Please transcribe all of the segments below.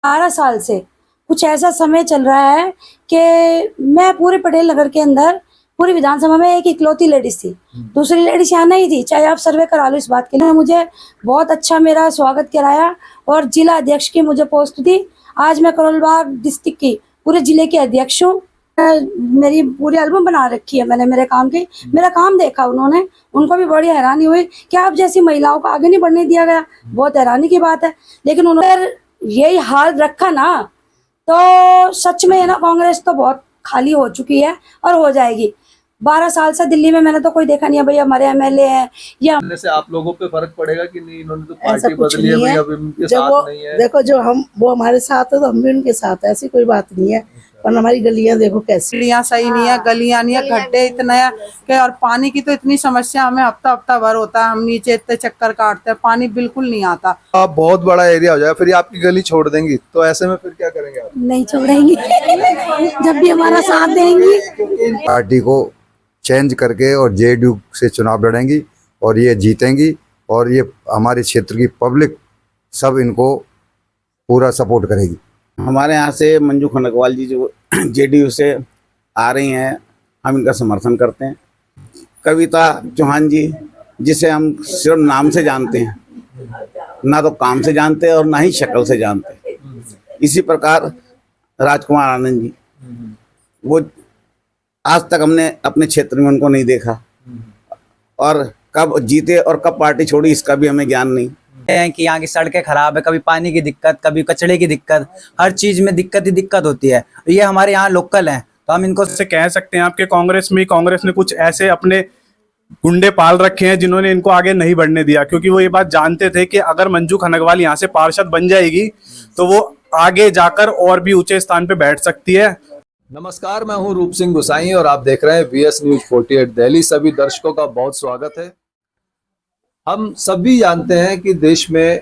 12 साल से कुछ ऐसा समय चल रहा है कि मैं पूरे पटेल नगर के अंदर पूरी विधानसभा में एक इकलौती लेडीज थी। दूसरी लेडीज यहाँ नहीं थी। चाहे आप सर्वे करा लो इस बात के लिए। मुझे बहुत अच्छा मेरा स्वागत कराया और जिला अध्यक्ष की मुझे पोस्ट दी। आज मैं करोलबाग डिस्ट्रिक्ट की पूरे जिले के अध्यक्ष हूँ। मेरी पूरी एल्बम बना रखी है मैंने मेरे काम की। मेरा काम देखा उन्होंने, उनको भी बड़ी हैरानी हुई कि आप जैसी महिलाओं को आगे नहीं बढ़ने दिया गया। बहुत हैरानी की बात है। लेकिन उन्होंने यही हाल रखा ना तो सच में ना कांग्रेस तो बहुत खाली हो चुकी है और हो जाएगी। 12 साल से दिल्ली में मैंने तो कोई देखा नहीं है भाई हमारे एमएलए हैं या से आप लोगों पे फर्क पड़ेगा कि नहीं? इन्होंने तो पार्टी बदली है भाई, अब इनके साथ नहीं है। देखो जो वो हमारे साथ है तो हम भी उनके साथ है, ऐसी कोई बात नहीं है। पर हमारी गलियां देखो कैसी, गलियां सही नहीं है, गलियां नहीं है, गड्ढे इतने हैं कि और पानी की तो इतनी समस्या हमें हफ्ता हफ्ता भर होता है। हम नीचे इतने चक्कर काटते हैं, पानी बिल्कुल नहीं आता। आप बहुत बड़ा एरिया हो जाए फिर आपकी गली छोड़ देंगी तो ऐसे में फिर क्या करेंगे आप? नहीं छोड़ेंगी जब भी हमारा साथ देंगी। पार्टी को चेंज करके और जेडीयू से चुनाव लड़ेंगी और ये जीतेंगी और ये हमारे क्षेत्र की पब्लिक सब इनको पूरा सपोर्ट करेगी। हमारे यहाँ से मंजू खनकवाल जी जो जेडीयू से आ रही हैं, हम इनका समर्थन करते हैं। कविता चौहान जी जिसे हम सिर्फ नाम से जानते हैं, ना तो काम से जानते हैं और ना ही शक्ल से जानते हैं। इसी प्रकार राजकुमार आनंद जी, वो आज तक हमने अपने क्षेत्र में उनको नहीं देखा और कब जीते और कब पार्टी छोड़ी इसका भी हमें ज्ञान नहीं है कि यहाँ की सड़कें खराब है, कभी पानी की दिक्कत, कभी कचड़े की दिक्कत, हर चीज में दिक्कत ही दिक्कत होती है। ये हमारे यहाँ लोकल हैं तो हम इनको से कह सकते हैं आपके कांग्रेस ने कुछ ऐसे अपने गुंडे पाल रखे हैं जिन्होंने इनको आगे नहीं बढ़ने दिया, क्योंकि वो ये बात जानते थे कि अगर मंजू खनकवाल यहाँ से पार्षद बन जाएगी तो वो आगे जाकर और भी ऊंचे स्थान पे बैठ सकती है। नमस्कार, मैं हूं रूप सिंह गुसाई और आप देख रहे हैं VS News 48 दिल्ली। सभी दर्शकों का बहुत स्वागत है। हम सभी जानते हैं कि देश में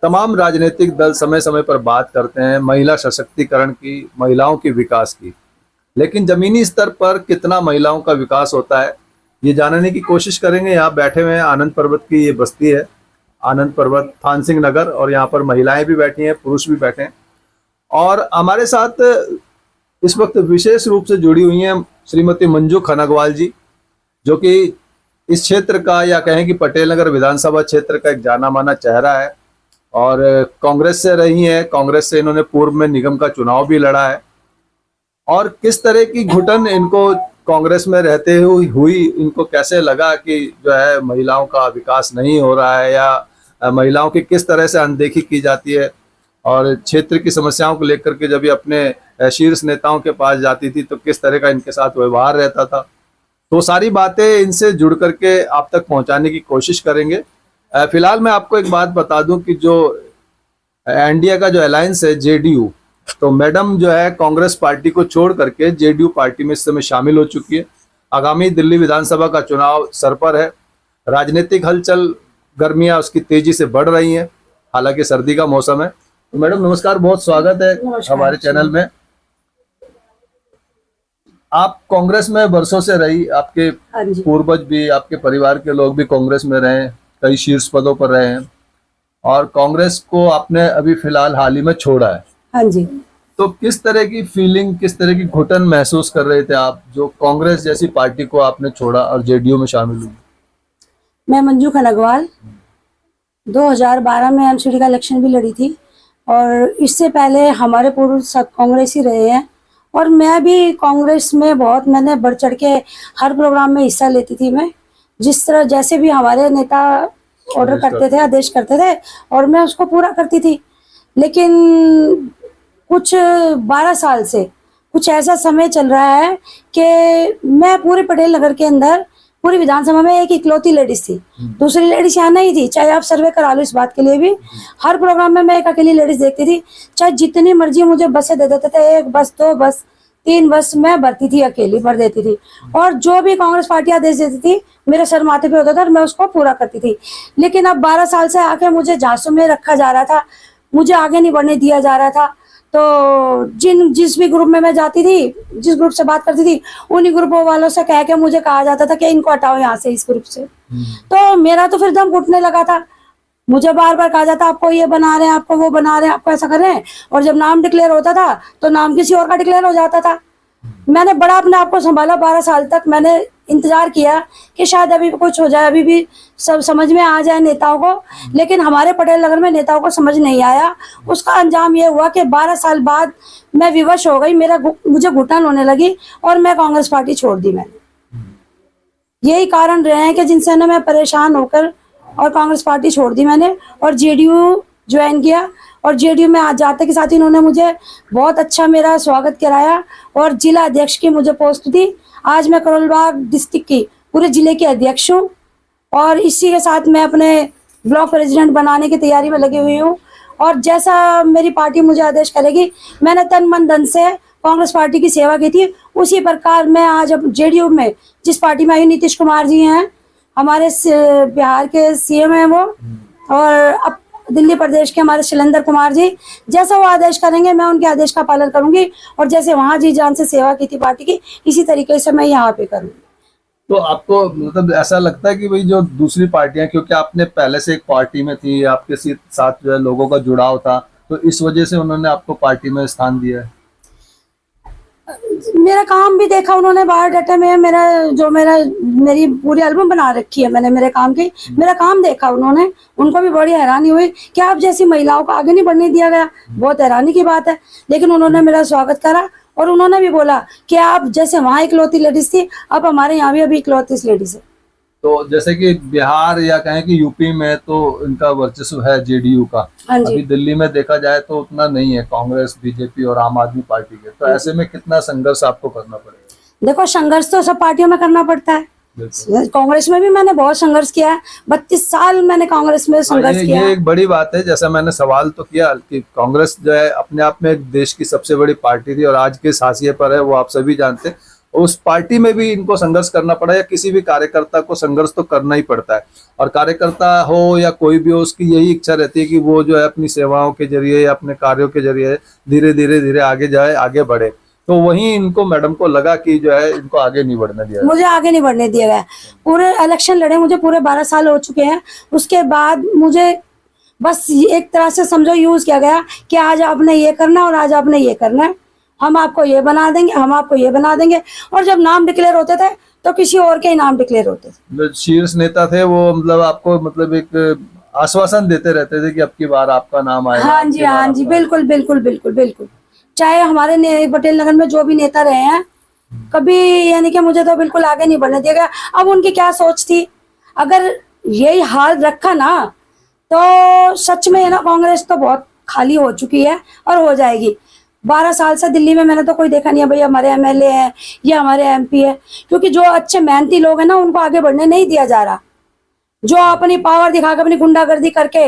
तमाम राजनीतिक दल समय समय पर बात करते हैं महिला सशक्तिकरण की, महिलाओं के विकास की, लेकिन जमीनी स्तर पर कितना महिलाओं का विकास होता है ये जानने की कोशिश करेंगे। यहाँ बैठे हुए हैं आनंद पर्वत की ये बस्ती है, आनंद पर्वत थान सिंह नगर, और यहाँ पर महिलाएं भी बैठी हैं, पुरुष भी बैठे हैं। और हमारे साथ इस वक्त विशेष रूप से जुड़ी हुई हैं श्रीमती मंजू खनकवाल जी, जो कि इस क्षेत्र का या कहें कि पटेल नगर विधानसभा क्षेत्र का एक जाना माना चेहरा है और कांग्रेस से रही है। कांग्रेस से इन्होंने पूर्व में निगम का चुनाव भी लड़ा है और किस तरह की घुटन इनको कांग्रेस में रहते हुई इनको कैसे लगा कि जो है महिलाओं का विकास नहीं हो रहा है या महिलाओं की किस तरह से अनदेखी की जाती है, और क्षेत्र की समस्याओं को लेकर के जब ये अपने शीर्ष नेताओं के पास जाती थी तो किस तरह का इनके साथ व्यवहार रहता था। तो सारी बातें इनसे जुड़ करके आप तक पहुंचाने की कोशिश करेंगे। फिलहाल मैं आपको एक बात बता दूं कि जो एनडीए का जो अलायंस है जेडीयू, तो मैडम जो है कांग्रेस पार्टी को छोड़ करके जेडीयू पार्टी में इस समय शामिल हो चुकी है। आगामी दिल्ली विधानसभा का चुनाव सर पर है। राजनीतिक हलचल, गर्मियां उसकी तेजी से बढ़ रही हैं, हालांकि सर्दी का मौसम है। तो मैडम नमस्कार, बहुत स्वागत है हमारे चैनल में। आप कांग्रेस में वर्षों से रही, आपके पूर्वज भी, आपके परिवार के लोग भी कांग्रेस में रहे, कई शीर्ष पदों पर रहे हैं, और कांग्रेस को आपने अभी फिलहाल हाल ही में छोड़ा है। हाँ जी। तो किस तरह की फीलिंग, किस तरह की घुटन महसूस कर रहे थे आप जो कांग्रेस जैसी पार्टी को आपने छोड़ा और जेडीयू में शामिल हुई? मैं मंजू खनकवाल 2012 में एमसीडी का इलेक्शन भी लड़ी थी और इससे पहले हमारे पूर्व सब कांग्रेस ही रहे हैं और मैं भी कांग्रेस में बहुत मैंने बढ़ चढ़ के हर प्रोग्राम में हिस्सा लेती थी। मैं जिस तरह जैसे भी हमारे नेता ऑर्डर करते थे, आदेश करते थे और मैं उसको पूरा करती थी। लेकिन कुछ 12 साल से कुछ ऐसा समय चल रहा है कि मैं पूरे पटेल नगर के अंदर पूरी विधानसभा में एक इकलौती लेडीज थी। दूसरी लेडीज यहाँ नहीं थी। चाहे आप सर्वे करा लो इस बात के लिए भी, हर प्रोग्राम में मैं एक अकेली लेडीज देखती थी। चाहे जितनी मर्जी मुझे बसें दे देते थे, 1 बस 2 बस 3 बस मैं भरती थी, अकेली भर देती थी। और जो भी कांग्रेस पार्टी आदेश देती थी मेरे सर माथे पे होता था और मैं उसको पूरा करती थी। लेकिन अब 12 साल से आके मुझे झांसों में रखा जा रहा था, मुझे आगे नहीं बढ़ने दिया जा रहा था। तो जिस भी ग्रुप में मैं जाती थी, जिस ग्रुप से बात करती थी, उन्हीं ग्रुपों वालों से कह के मुझे कहा जाता था कि इनको हटाओ यहाँ से, इस ग्रुप से। तो मेरा तो फिर दम घुटने लगा था। मुझे बार बार कहा जाता आपको ये बना रहे हैं, आपको वो बना रहे हैं, आपको ऐसा कर रहे हैं, और जब नाम डिक्लेयर होता था तो नाम किसी और का डिक्लेयर हो जाता था। मैंने बड़ा अपने आप को संभाला, 12 साल तक मैंने इंतजार किया कि शायद अभी कुछ हो जाए, अभी भी सब समझ में आ जाए नेताओं को, लेकिन हमारे पटेल नगर में नेताओं को समझ नहीं आया। उसका अंजाम ये हुआ कि 12 साल बाद मैं विवश हो गई, मुझे घुटन होने लगी और मैं कांग्रेस पार्टी छोड़ दी मैंने। यही कारण रहे हैं कि जिनसे ना मैं परेशान होकर और कांग्रेस पार्टी छोड़ दी मैंने और जेडीयू ज्वाइन किया। और जेडीयू में आज जाते के साथ ही इन्होंने मुझे बहुत अच्छा मेरा स्वागत कराया और जिला अध्यक्ष की मुझे पोस्ट दी। आज मैं करोल बाग डिस्ट्रिक्ट की पूरे जिले की अध्यक्ष हूँ और इसी के साथ मैं अपने ब्लॉक प्रेसिडेंट बनाने की तैयारी में लगी हुई हूँ। और जैसा मेरी पार्टी मुझे आदेश करेगी, मैंने तन मन धन से कांग्रेस पार्टी की सेवा की थी, उसी प्रकार मैं आज अब जेडीयू में जिस पार्टी में आई, नीतीश कुमार जी हैं हमारे बिहार के सीएम हैं वो, और अब दिल्ली प्रदेश के हमारे शैलेंद्र कुमार जी, जैसा वो आदेश करेंगे मैं उनके आदेश का पालन करूंगी और जैसे वहां जी जान से सेवा की थी पार्टी की, इसी तरीके से मैं यहाँ पे करूंगी। तो आपको मतलब ऐसा लगता है कि भाई जो दूसरी पार्टियां, क्योंकि आपने पहले से एक पार्टी में थी, आपके साथ जो है लोगों का जुड़ाव था, तो इस वजह से उन्होंने आपको पार्टी में स्थान दिया है? मेरा काम भी देखा उन्होंने, बायोडाटा में मेरी पूरी एल्बम बना रखी है मैंने मेरे काम की, मेरा काम देखा उन्होंने, उनको भी बड़ी हैरानी हुई कि आप जैसी महिलाओं को आगे नहीं बढ़ने दिया गया, बहुत हैरानी की बात है। लेकिन उन्होंने मेरा स्वागत करा और उन्होंने भी बोला कि आप जैसे वहाँ इकलौती लेडीज थी, अब हमारे यहाँ भी अभी इकलौती लेडीज है। तो जैसे कि बिहार या कहें कि यूपी में तो इनका वर्चस्व है जेडीयू का, हाँ जी। अभी दिल्ली में देखा जाए तो उतना नहीं है, कांग्रेस, बीजेपी और आम आदमी पार्टी के। तो ऐसे में कितना संघर्ष आपको करना पड़ेगा? देखो, संघर्ष तो सब पार्टियों में करना पड़ता है। कांग्रेस में भी मैंने बहुत संघर्ष किया है, 32 साल मैंने कांग्रेस में संघर्ष किया। ये एक बड़ी बात है। जैसा मैंने सवाल तो किया कि कांग्रेस जो है अपने आप में एक देश की सबसे बड़ी पार्टी थी और आज के हाशिए पर है, वो आप सभी जानते हैं। उस पार्टी में भी इनको संघर्ष करना पड़ा, या किसी भी कार्यकर्ता को संघर्ष तो करना ही पड़ता है। और कार्यकर्ता हो या कोई भी हो, उसकी यही इच्छा रहती है कि वो जो है अपनी सेवाओं के जरिए या अपने कार्यों के जरिए धीरे धीरे आगे जाए, आगे बढ़े। तो वहीं इनको मैडम को लगा कि जो है इनको आगे नहीं बढ़ने दिया, मुझे आगे नहीं बढ़ने दिया गया। पूरे इलेक्शन लड़े मुझे पूरे 12 साल हो चुके हैं, उसके बाद मुझे बस एक तरह से समझो यूज किया गया कि आज आपने ये करना और आज आपने ये करना है, हम आपको ये बना देंगे, हम आपको ये बना देंगे। और जब नाम डिक्लेयर होते थे तो किसी और के ही नाम डिक्लेयर होते थे। शीर्ष नेता थे वो, मतलब आपको मतलब एक आश्वासन देते रहते थे कि अब की बार आपका नाम आएगा। हाँ जी, हाँ जी, बिल्कुल बिल्कुल बिल्कुल बिल्कुल। चाहे हमारे पटेल नगर में जो भी नेता रहे हैं, कभी यानी कि मुझे तो बिल्कुल आगे नहीं बढ़ने दिया गया। अब उनकी क्या सोच थी, अगर यही हाल रखा ना तो सच में ना कांग्रेस तो बहुत खाली हो चुकी है और हो जाएगी। 12 साल से दिल्ली में मैंने तो कोई देखा नहीं है भाई हमारे एमएलए हैं या हमारे एमपी है, क्योंकि जो अच्छे मेहनती लोग हैं ना उनको आगे बढ़ने नहीं दिया जा रहा। जो अपनी पावर दिखाकर अपनी गुंडागर्दी करके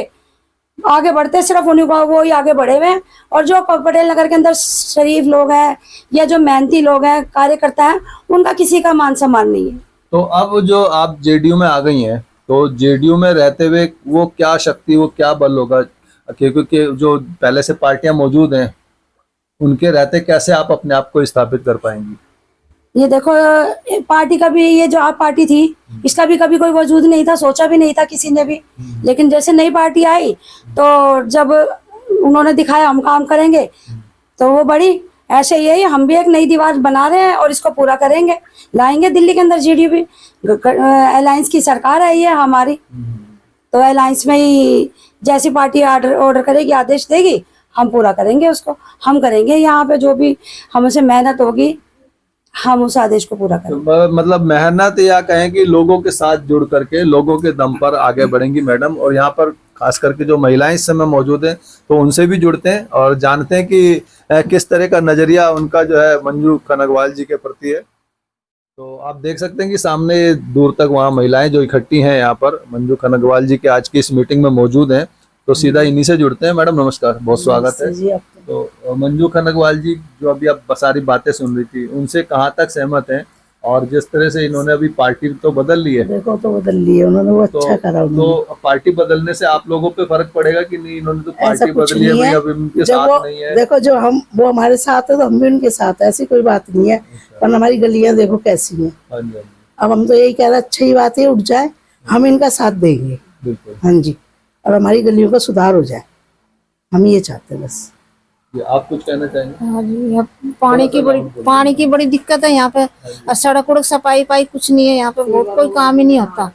आगे बढ़ते, सिर्फ उन्हीं को वो ही आगे बढ़े हुए हैं। और जो पटेल नगर के अंदर शरीफ लोग हैं या जो मेहनती लोग हैं, कार्यकर्ता हैं, उनका किसी का मान सम्मान नहीं है। तो अब जो आप जेडीयू में आ गई हैं, तो जेडीयू में रहते हुए वो क्या शक्ति, वो क्या बल होगा, क्योंकि जो पहले से पार्टियां मौजूद हैं उनके रहते कैसे आप अपने आप को स्थापित कर पाएंगी? ये देखो, पार्टी का भी, ये जो आप पार्टी थी इसका भी कभी कोई वजूद नहीं था, सोचा भी नहीं था किसी ने भी। लेकिन जैसे नई पार्टी आई तो जब उन्होंने दिखाया हम काम करेंगे तो वो बड़ी। ऐसे यही हम भी एक नई दीवार बना रहे हैं और इसको पूरा करेंगे, लाएंगे दिल्ली के अंदर जेडीयू भी। अलायंस की सरकार है ये हमारी, तो अलायंस में ही जैसी पार्टी ऑर्डर करेगी, आदेश देगी, हम पूरा करेंगे उसको। हम करेंगे यहाँ पे जो भी हमसे मेहनत होगी, हम उस आदेश को पूरा करेंगे। मतलब मेहनत या कहें कि लोगों के साथ जुड़ करके लोगों के दम पर आगे बढ़ेंगी मैडम। और यहाँ पर खास करके जो महिलाएं इस समय मौजूद हैं तो उनसे भी जुड़ते हैं और जानते हैं कि किस तरह का नजरिया उनका जो है मंजू कनगवाल जी के प्रति है। तो आप देख सकते हैं कि सामने दूर तक वहाँ महिलाएं जो इकट्ठी हैं यहाँ पर मंजू कनगवाल जी के आज की इस मीटिंग में मौजूद हैं, तो सीधा इन्हीं से जुड़ते हैं। मैडम नमस्कार, बहुत स्वागत है। तो मंजू कनगवाल जी, जो अभी आप सारी बातें सुन रही थी, उनसे कहाँ तक सहमत हैं? और जिस तरह से इन्होंने अभी पार्टी तो बदल ली है, देखो तो बदल ली है उन्होंने, वो अच्छा करा उन्होंने। तो पार्टी बदलने से आप लोगों पे फर्क पड़ेगा कि नहीं? इन्होंने तो पार्टी बदली है भाई, अब उनके साथ नहीं है। देखो, जो वो हमारे साथ है तो हम भी उनके साथ है, ऐसी कोई बात नहीं है। पर हमारी गलियां देखो कैसी हैं। अब हम तो यही कह रहे हैं, अच्छी बात है, उठ जाए, हम इनका साथ देंगे। बिल्कुल। हाँ जी। और हमारी गलियों का सुधार हो जाए, हम ये चाहते हैं बस। ये आप कुछ कहना चाहेंगे? हाँ जी, यहाँ पानी की बड़ी दिक्कत है यहाँ पे। और सड़क उड़क सफाई कुछ नहीं है यहाँ पे, बहुत कोई काम ही नहीं होता।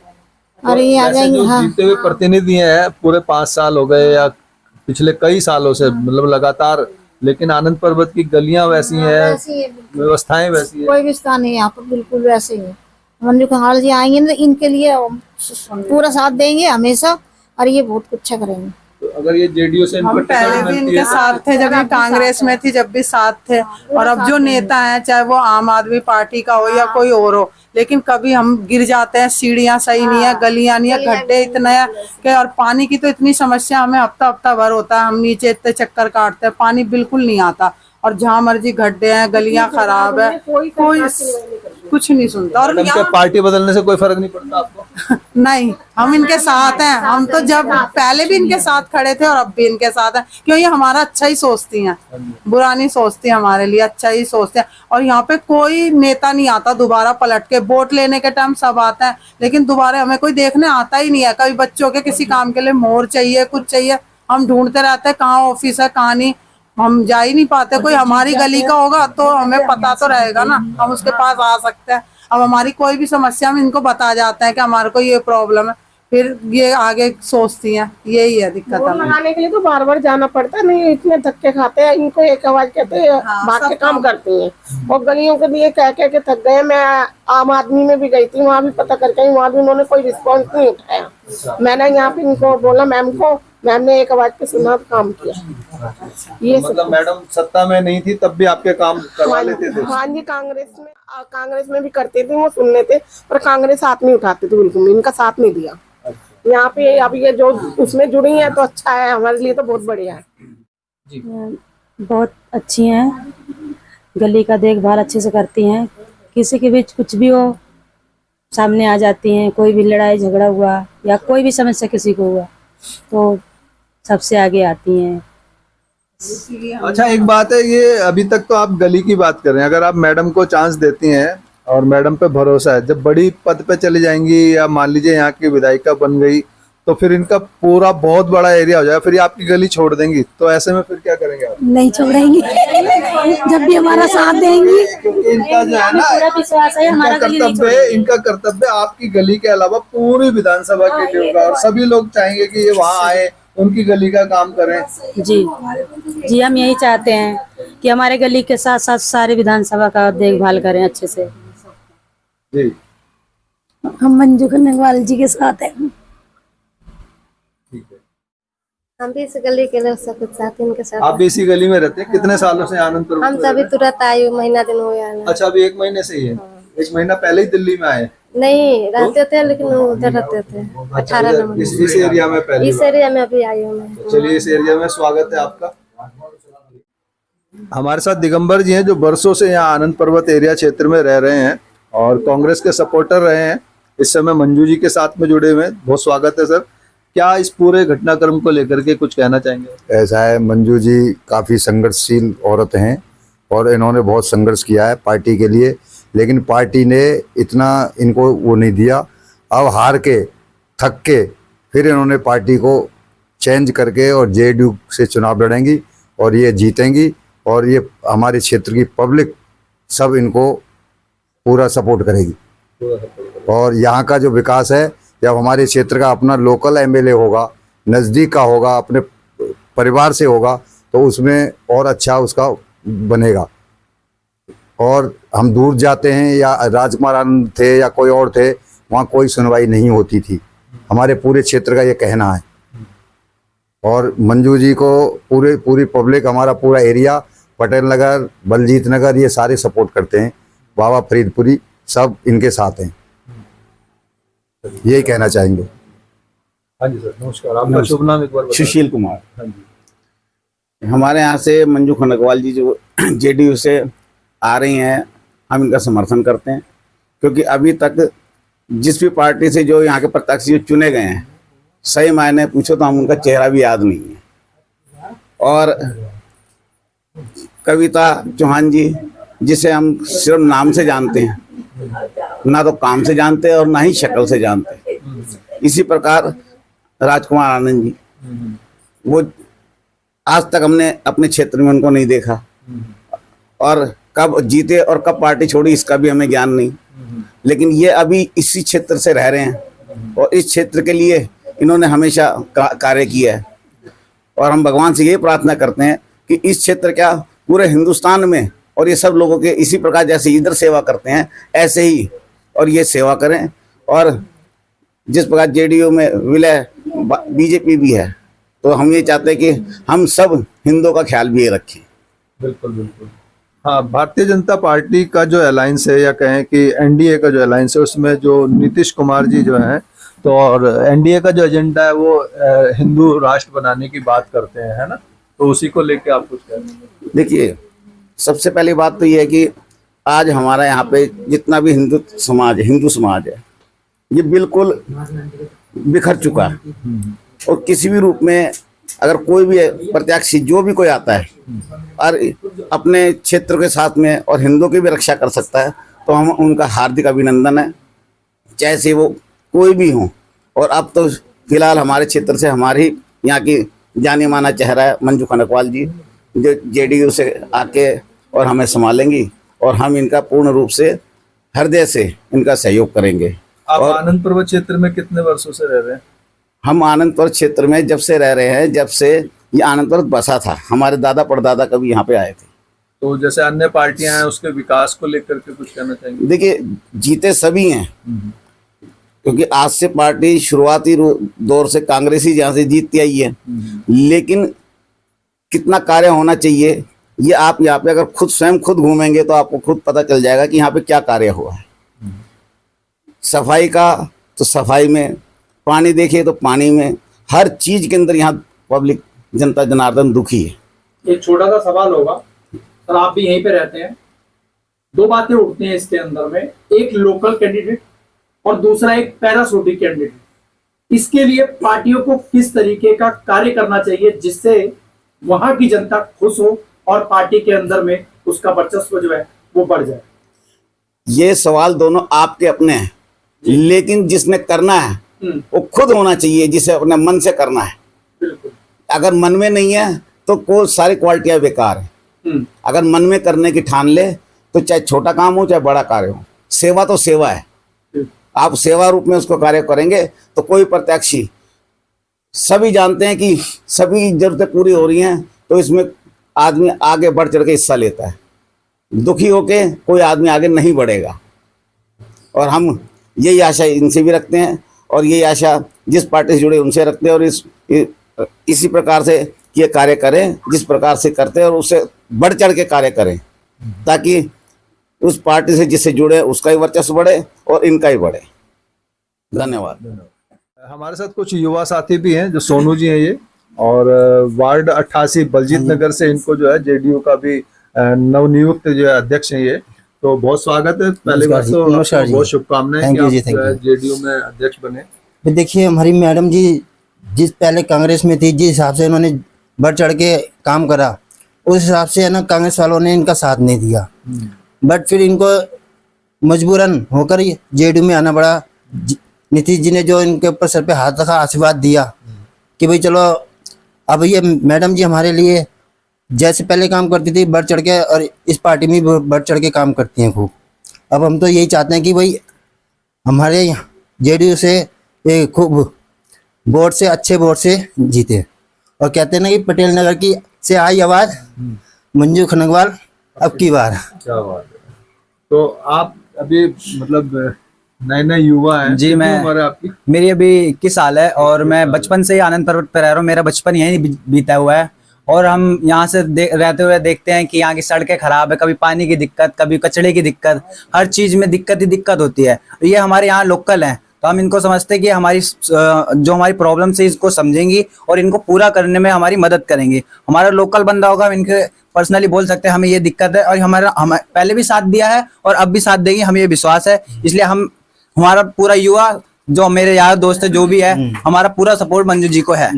अरे ये आ वैसे जाएंगे। जो हाँ जीते हुए प्रतिनिधि हैं पूरे 5 साल हो गए या पिछले कई सालों से, मतलब लगातार, लेकिन आनंद पर्वत की गलियां वैसी हैं, वैसे ही है, व्यवस्थाएं वैसी हैं। कोई विस्तार नहीं है यहाँ पे, बिल्कुल वैसे ही है। मंजू खंगाल जी आएंगे ना, इनके लिए पूरा साथ देंगे हमेशा, और ये बहुत अच्छा करेंगे। तो अगर ये जेडीयू से इनको हम टिकट पहले भी मिलती इनके है साथ थे, जब ये कांग्रेस में थी जब भी साथ थे, और अब जो नेता हैं चाहे वो आम आदमी पार्टी का हो या कोई और हो, लेकिन कभी हम गिर जाते हैं, सीढ़ियां सही नहीं है, गलियां नहीं है, गड्ढे इतने हैं कि, और पानी की तो इतनी समस्या, हमें हफ्ता भर होता है, हम नीचे इतने चक्कर काटते हैं, पानी बिल्कुल नहीं आता। और जहाँ मर्जी गड्ढे हैं, गलियां खराब है, कोई कुछ नहीं सुनता। और मैडम, क्या पार्टी बदलने से कोई फर्क नहीं पड़ता आपको? नहीं, हम इनके साथ हैं। हम तो जब पहले भी इनके साथ खड़े थे और अब भी इनके साथ हैं, क्यों ये हमारा अच्छा ही सोचती हैं, बुरा नहीं सोचती, हमारे लिए अच्छा ही सोचते हैं। और यहाँ पे कोई नेता नहीं आता दोबारा पलट के, वोट लेने के टाइम सब आता है, लेकिन दोबारा हमें कोई देखने आता ही नहीं है। कभी बच्चों के किसी काम के लिए मोहर चाहिए, कुछ चाहिए, हम ढूंढते रहते हैं कहाँ ऑफिस है कहाँ नहीं, हम जा ही नहीं पाते। कोई हमारी गली का होगा तो हमें पता तो रहेगा ना, हम उसके पास आ सकते हैं। अब हमारी कोई भी समस्या हम इनको बता जाते हैं कि हमारे को ये प्रॉब्लम है, फिर ये आगे सोचती हैं, यही है दिक्कत हमें। लगाने के लिए तो बार बार जाना पड़ता है, नहीं इतने धक्के खाते हैं, इनको एक आवाज कहते हैं, भाग के काम करती हैं। और गलियों के लिए कह के थक गए। मैं आम आदमी में भी गई थी, वहाँ भी पता करके, वहाँ भी उन्होंने कोई रिस्पॉन्स नहीं उठाया। मैंने यहाँ पे इनको बोला, मैम को, मैम ने एक आवाज पे सुना, काम किया। ये मतलब मैडम सत्ता में नहीं थी तब भी आपके काम करवा लेते थे? हाँ जी, कांग्रेस में भी करते थे, वो सुन लेते, पर कांग्रेस हाथ नहीं उठाते थे, बिल्कुल इनका साथ नहीं दिया। यहाँ पे अब ये जो उसमें जुड़ी है तो अच्छा है, हमारे लिए तो बहुत बढ़िया है। बहुत अच्छी हैं, गली का देखभाल अच्छे से करती हैं, किसी के बीच कुछ भी हो सामने आ जाती हैं। कोई भी लड़ाई झगड़ा हुआ या कोई भी समस्या किसी को हुआ तो सबसे आगे आती हैं। अच्छा, एक बात है, ये अभी तक तो आप गली की बात कर रहे हैं, अगर आप मैडम को चांस देती हैं और मैडम पे भरोसा है, जब बड़ी पद पे चली जाएंगी या मान लीजिए यहाँ की विधायिका बन गई, तो फिर इनका पूरा बहुत बड़ा एरिया हो जाएगा, फिर ये आपकी गली छोड़ देंगी, तो ऐसे में फिर क्या करेंगे आप? नहीं छोड़ेंगी, जब भी हमारा साथ देंगी। क्योंकि इनका जो है ना, पूरा विश्वास है हमारा गली नहीं छोड़ेगी। इनका कर्तव्य आपकी गली के अलावा पूरी विधानसभा के लिए होगा, और सभी लोग चाहेंगे कि ये वहाँ आए, उनकी गली का काम करें। जी, हम यही चाहते हैं कि हमारे गली के साथ साथ सारे विधानसभा का देखभाल करें अच्छे से। जी, हम मंजू खंगाल जी के साथ हैं। हम भी इस गली के लोग सब कुछ साथ इनके साथ। आप भी इसी गली में रहते हैं? कितने सालों से आनंद पर्वत हम में तो अभी रहते हैं? तुरंत आए, महीना दिन हो गया। अच्छा, अभी 1 महीने से ही है? 1 महीना पहले ही दिल्ली में आए? नहीं रहते थे, लेकिन उधर रहते थे 18 नंबर। इस एरिया में पहले? इस एरिया में अभी आई हूँ मैं। चलिए, इस एरिया में स्वागत है आपका। हमारे साथ दिगंबर जी हैं, जो बरसों से यहाँ आनंद पर्वत एरिया क्षेत्र में रह रहे हैं और कांग्रेस के सपोर्टर रहे हैं। इस समय मंजू जी के साथ में जुड़े हुए हैं। बहुत स्वागत है सर। क्या इस पूरे घटनाक्रम को लेकर के कुछ कहना चाहेंगे? ऐसा है, मंजू जी काफ़ी संघर्षशील औरत हैं और इन्होंने बहुत संघर्ष किया है पार्टी के लिए, लेकिन पार्टी ने इतना इनको वो नहीं दिया। अब हार के, थक के, फिर इन्होंने पार्टी को चेंज करके और जेडीयू से चुनाव लड़ेंगी और ये जीतेंगी, और ये हमारे क्षेत्र की पब्लिक सब इनको पूरा सपोर्ट करेगी। और यहाँ का जो विकास है, जब हमारे क्षेत्र का अपना लोकल एमएलए होगा, नज़दीक का होगा, अपने परिवार से होगा, तो उसमें और अच्छा उसका बनेगा। और हम दूर जाते हैं, या राजकुमार आनंद थे या कोई और थे, वहाँ कोई सुनवाई नहीं होती थी। हमारे पूरे क्षेत्र का ये कहना है। और मंजू जी को पूरी पब्लिक, हमारा पूरा एरिया, पटेल नगर, बलजीत नगर, ये सारे सपोर्ट करते हैं। बाबा फरीदपुरी सब इनके साथ हैं, यही कहना चाहेंगे। हाँ जी सर, नमस्कार। आपका शुभ नाम एक बार बताएं। सुशील कुमार। हाँ जी। हमारे यहाँ से मंजू खंडकवाल जी जो जेडीयू से आ रही हैं, हम इनका समर्थन करते हैं, क्योंकि अभी तक जिस भी पार्टी से जो यहाँ के प्रत्याशी चुने गए हैं, सही मायने पूछो तो हम उनका चेहरा भी याद नहीं है। और कविता चौहान जी, जिसे हम सिर्फ नाम से जानते हैं, ना तो काम से जानते और ना ही शक्ल से जानते। इसी प्रकार राजकुमार आनंद जी, वो आज तक हमने अपने क्षेत्र में उनको नहीं देखा, और कब जीते और कब पार्टी छोड़ी इसका भी हमें ज्ञान नहीं। लेकिन ये अभी इसी क्षेत्र से रह रहे हैं और इस क्षेत्र के लिए इन्होंने हमेशा कार्य किया है। और हम भगवान से ये प्रार्थना करते हैं कि इस क्षेत्र क्या पूरे हिंदुस्तान में और ये सब लोगों के इसी प्रकार जैसे इधर सेवा करते हैं ऐसे ही और ये सेवा करें। और जिस प्रकार जेडीयू में विलय बीजेपी भी है, तो हम ये चाहते हैं कि हम सब हिंदुओं का ख्याल भी ये रखें। बिल्कुल बिल्कुल। हाँ, भारतीय जनता पार्टी का जो अलायंस है, या कहें कि एनडीए का जो अलायंस है, उसमें जो नीतीश कुमार जी जो हैं, तो और एनडीए का जो एजेंडा है वो हिंदू राष्ट्र बनाने की बात करते हैं, है ना? तो उसी को लेके आप कुछ कह रहे हैं? देखिए, सबसे पहली बात तो ये है कि आज हमारा यहाँ पे जितना भी हिंदू समाज है ये बिल्कुल बिखर चुका है। और किसी भी रूप में अगर कोई भी प्रत्याशी जो भी कोई आता है और अपने क्षेत्र के साथ में और हिंदुओं की भी रक्षा कर सकता है, तो हम उनका हार्दिक अभिनंदन है, चाहे से वो कोई भी हो। और अब तो फिलहाल हमारे क्षेत्र से हमारी यहाँ की जानी माना चेहरा है मंजू खनकवाल जी, जो जेडीयू से आके और हमें संभालेंगी और हम इनका पूर्ण रूप से हृदय से इनका सहयोग करेंगे। आप और आनंद पर्वत क्षेत्र में कितने वर्षों से रह रहे हैं? हम आनंद पर्वत क्षेत्र में जब से रह रहे हैं, जब से ये आनंद पर्वत बसा था, हमारे दादा परदादा कभी यहाँ पे आए थे। तो जैसे अन्य पार्टियां हैं उसके विकास को लेकर के कुछ कहना चाहेंगे? देखिए, जीते सभी हैं, क्योंकि आज से पार्टी शुरुआती दौर से कांग्रेसी जहाँ से जीतती आई है, लेकिन कितना कार्य होना चाहिए ये आप यहाँ पे अगर स्वयं खुद घूमेंगे तो आपको खुद पता चल जाएगा कि यहाँ पे क्या कार्य हुआ है। सफाई का तो सफाई में, पानी देखिए तो पानी में, हर चीज के अंदर यहाँ पब्लिक जनता जनार्दन दुखी है। एक छोटा सा सवाल होगा सर, आप भी यहीं पे रहते हैं, दो बातें उठती हैं इसके अंदर में, एक लोकल कैंडिडेट और दूसरा एक पैराशूटिंग कैंडिडेट। इसके लिए पार्टियों को किस तरीके का कार्य करना चाहिए जिससे वहां की जनता खुश हो और पार्टी के अंदर में उसका वर्चस्व जो है वो बढ़ जाए? ये सवाल दोनों आपके अपने हैं, लेकिन जिसने करना है वो खुद होना चाहिए, जिसे अपने मन से करना है। बिल्कुल। अगर मन में नहीं है तो कोई सारी क्वालिटियां बेकार है। अगर मन में करने की ठान ले तो चाहे छोटा काम हो चाहे बड़ा कार्य हो, सेवा तो सेवा है। आप सेवा रूप में उसको कार्य करेंगे तो कोई प्रत्याशी, सभी जानते हैं कि सभी जरूरतें पूरी हो रही हैं, तो इसमें आदमी आगे बढ़ चढ़ के हिस्सा लेता है। दुखी होके कोई आदमी आगे नहीं बढ़ेगा। और हम यही आशा इनसे भी रखते हैं और यही आशा जिस पार्टी से जुड़े उनसे रखते हैं, और इसी प्रकार से ये कार्य करें जिस प्रकार से करते हैं, और उससे बढ़ चढ़ के कार्य करें, ताकि उस पार्टी से जिससे जुड़े उसका ही वर्चस्व बढ़े और इनका ही बढ़े। धन्यवाद। हमारे साथ कुछ युवा साथी भी हैं, जो सोनू जी हैं ये, और वार्ड 88 बलजीत नगर से इनको जो है जेडीयू का भी नवनियुक्त जो है अध्यक्ष हैं ये। तो बहुत स्वागत है, पहले बार तो बहुत शुभकामनाएं कि आप जेडीयू में अध्यक्ष बने। देखिए, हमारी मैडम जी जिस पहले कांग्रेस में थी, जिस हिसाब से इन्होंने बढ़ चढ़ के काम करा, उस हिसाब से है ना कांग्रेस वालों ने इनका साथ नहीं दिया। बट फिर इनको मजबूरन होकर जेडीयू में आना पड़ा। नीतीश जी ने जो इनके ऊपर सर पे हाथ रखा, आशीर्वाद दिया कि भाई चलो, अब ये मैडम जी हमारे लिए जैसे पहले काम करती थी बढ़ चढ़ के, और इस पार्टी में भी बढ़ चढ़ के काम करती हैं खूब। अब हम तो यही चाहते हैं कि भाई हमारे जेडीयू से खूब वोट से, अच्छे वोट से जीते। और कहते हैं ना कि पटेल नगर की से आई आवाज मंजू खनकवाल अब की बार। क्या बात है। तो आप अभी मतलब नए युवा हैं जी। मैं आपकी मेरी अभी 21 साल है और मैं बचपन से ही आनंद पर्वत पर रह रहा हूँ। मेरा बचपन यहीं बीता हुआ है और हम यहाँ से रहते हुए देखते हैं कि यहाँ की सड़कें खराब है, कभी पानी की दिक्कत, कभी कचड़े की दिक्कत, हर चीज में दिक्कत ही दिक्कत होती है। ये हमारे यहाँ लोकल हैं, तो हम इनको समझते हैं कि जो हमारी प्रॉब्लम से इसको समझेंगी और इनको पूरा करने में हमारी मदद करेंगे। हमारा लोकल बंदा होगा, हम इनके पर्सनली बोल सकते हैं हमें ये दिक्कत है, और हम पहले भी साथ दिया है और अब भी साथ देंगे, हमें ये विश्वास है। इसलिए हमारा पूरा युवा जो मेरे यार दोस्त है जो भी है, हमारा पूरा सपोर्ट मंजू जी को है।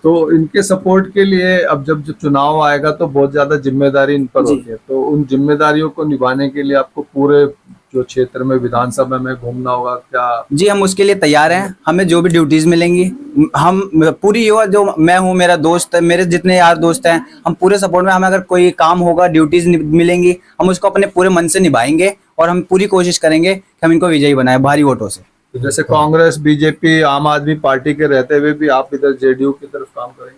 तो इनके सपोर्ट के लिए अब जब चुनाव आएगा तो बहुत ज्यादा जिम्मेदारी इन पर होती है, तो उन जिम्मेदारियों को निभाने के लिए आपको पूरे जो क्षेत्र में विधानसभा में घूमना होगा, क्या? जी हम उसके लिए तैयार हैं। हमें जो भी ड्यूटीज मिलेंगी, हम पूरी युवा जो मैं हूँ, मेरा दोस्त, मेरे जितने यार दोस्त हैं, हम पूरे सपोर्ट में। हमें अगर कोई काम होगा, ड्यूटीज मिलेंगी, हम उसको अपने पूरे मन से निभाएंगे और हम पूरी कोशिश करेंगे कि हम इनको विजयी बनाए भारी वोटों से। तो जैसे कांग्रेस, बीजेपी, आम आदमी पार्टी के रहते हुए भी आप इधर जेडीयू की तरफ काम करेंगे?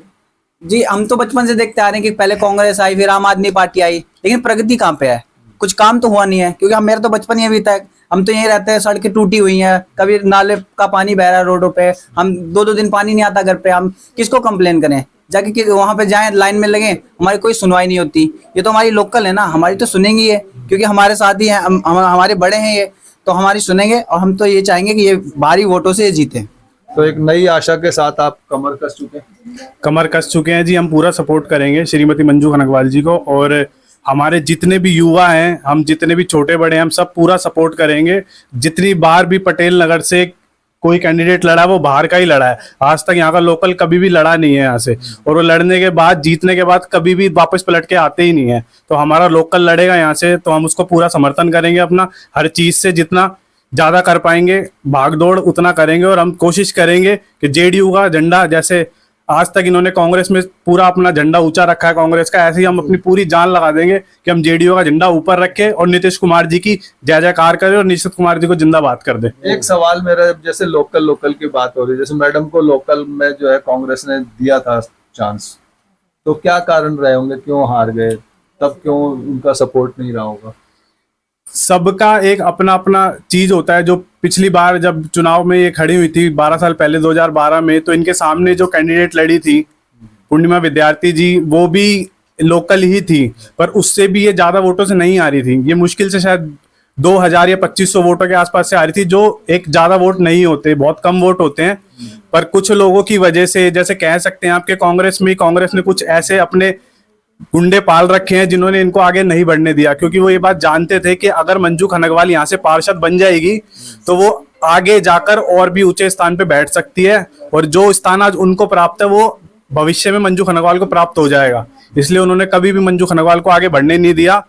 जी हम तो बचपन से देखते आ रहे हैं कि पहले कांग्रेस आई, फिर आम आदमी पार्टी आई, लेकिन प्रगति कहाँ पे है? कुछ काम तो हुआ नहीं है, क्योंकि हम मेरा तो बचपन ही बीता है। हम तो यहीं रहते हैं, सड़कें टूटी हुई हैं, कभी नाले का पानी बह रहा है रोडों पे, हम 2-2 दिन पानी नहीं आता घर पे। हम किसको कंप्लेन करें? जाके वहां पे जाएं, लाइन में लगे, हमारी कोई सुनवाई नहीं होती। ये तो हमारी लोकल है ना, हमारी तो सुनेंगी है, क्योंकि हमारे साथ ही हैं, हमारे बड़े हैं ये, तो हमारी सुनेंगे। और हम तो ये चाहेंगे कि ये भारी वोटों से जीते। तो एक नई आशा के साथ आप कमर कस चुके हैं? कमर कस चुके हैं जी। हम पूरा सपोर्ट करेंगे श्रीमती मंजू खनगवाल जी को, और हमारे जितने भी युवा हैं, हम जितने भी छोटे बड़े हैं, हम सब पूरा सपोर्ट करेंगे। जितनी बार भी पटेल नगर से कोई कैंडिडेट लड़ा, वो बाहर का ही लड़ा है। आज तक यहाँ का लोकल कभी भी लड़ा नहीं है यहाँ से, और वो लड़ने के बाद, जीतने के बाद कभी भी वापस पलट के आते ही नहीं है। तो हमारा लोकल लड़ेगा यहाँ से, तो हम उसको पूरा समर्थन करेंगे अपना। हर चीज से जितना ज्यादा कर पाएंगे भाग दौड़ उतना करेंगे, और हम कोशिश करेंगे कि जेडीयू का झंडा, जैसे आज तक इन्होंने कांग्रेस में पूरा अपना झंडा ऊंचा रखा है कांग्रेस का, ऐसे ही हम अपनी पूरी जान लगा देंगे कि हम जेडीयू का झंडा ऊपर रखें और नीतीश कुमार जी की जय जयकार करें और नीतीश कुमार जी को जिंदाबाद कर दें। एक सवाल मेरा, जैसे लोकल की बात हो रही है, जैसे मैडम को लोकल में जो है कांग्रेस ने दिया था चांस, तो क्या कारण रहे होंगे, क्यों हार गए, तब क्यों उनका सपोर्ट नहीं रहा होगा? सबका एक अपना अपना चीज होता है। जो पिछली बार जब चुनाव में ये खड़ी हुई थी 12 साल पहले 2012 में, तो इनके सामने जो कैंडिडेट लड़ी थी पूर्णिमा विद्यार्थी जी, वो भी लोकल ही थी, पर उससे भी ये ज्यादा वोटों से नहीं आ रही थी। ये मुश्किल से शायद 2000 या 2500 वोटों के आसपास से आ रही थी, जो एक ज्यादा वोट नहीं होते, बहुत कम वोट होते हैं। पर कुछ लोगों की वजह से, जैसे कह सकते हैं आपके कांग्रेस ने कुछ ऐसे अपने गुंडे पाल रखे हैं जिन्होंने इनको आगे नहीं बढ़ने दिया, क्योंकि वो ये बात जानते थे कि अगर मंजू खनगवाल यहाँ से पार्षद बन जाएगी तो वो आगे जाकर और भी ऊंचे स्थान पे बैठ सकती है, और जो स्थान आज उनको प्राप्त है वो भविष्य में मंजू खनगवाल को प्राप्त हो जाएगा। इसलिए उन्होंने कभी भी मंजू खनगवाल को आगे बढ़ने नहीं दिया।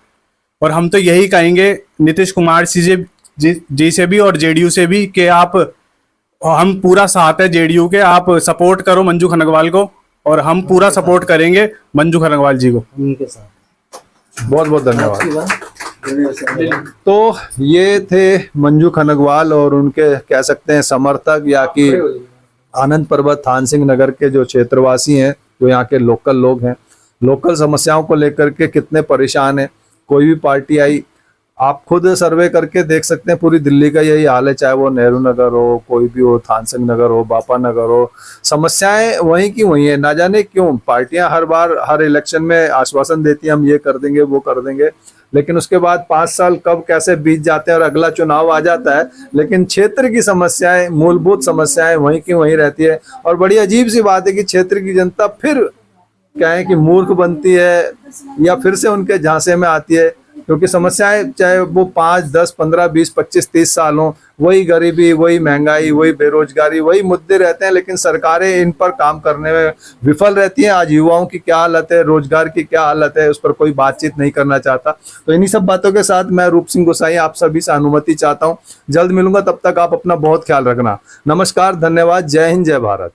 और हम तो यही कहेंगे नीतीश कुमार जी से भी और जेडीयू से भी कि आप, हम पूरा साथ है जेडीयू के, आप सपोर्ट करो मंजू खनगवाल को, और हम पूरा सपोर्ट करेंगे मंजू खनगवाल जी को। बहुत बहुत धन्यवाद। तो ये थे मंजू खनगवाल और उनके कह सकते हैं समर्थक, या कि आनंद पर्वत थान सिंह नगर के जो क्षेत्रवासी हैं, जो यहाँ के लोकल लोग हैं, लोकल समस्याओं को लेकर के कितने परेशान हैं। कोई भी पार्टी आई, आप खुद सर्वे करके देख सकते हैं, पूरी दिल्ली का यही हाल है, चाहे वो नेहरू नगर हो, कोई भी हो, थान सिंह नगर हो, बापा नगर हो, समस्याएं वहीं की वहीं है। ना जाने क्यों पार्टियां हर बार हर इलेक्शन में आश्वासन देती हैं, हम ये कर देंगे वो कर देंगे, लेकिन उसके बाद 5 साल कब कैसे बीत जाते हैं और अगला चुनाव आ जाता है, लेकिन क्षेत्र की समस्याएं, मूलभूत समस्याएं वहीं की वहीं रहती है। और बड़ी अजीब सी बात है कि क्षेत्र की जनता फिर कहें कि मूर्ख बनती है या फिर से उनके झांसे में आती है, क्योंकि समस्याएं चाहे वो 5, 10, 15, 20, 25, 30 साल हो, वही गरीबी, वही महंगाई, वही बेरोजगारी, वही मुद्दे रहते हैं, लेकिन सरकारें इन पर काम करने में विफल रहती हैं। आज युवाओं की क्या हालत है, रोजगार की क्या हालत है, उस पर कोई बातचीत नहीं करना चाहता। तो इन्हीं सब बातों के साथ मैं रूप सिंह गोसाई आप सभी से अनुमति चाहता हूँ। जल्द मिलूंगा, तब तक आप अपना बहुत ख्याल रखना। नमस्कार, धन्यवाद, जय हिंद, जय भारत।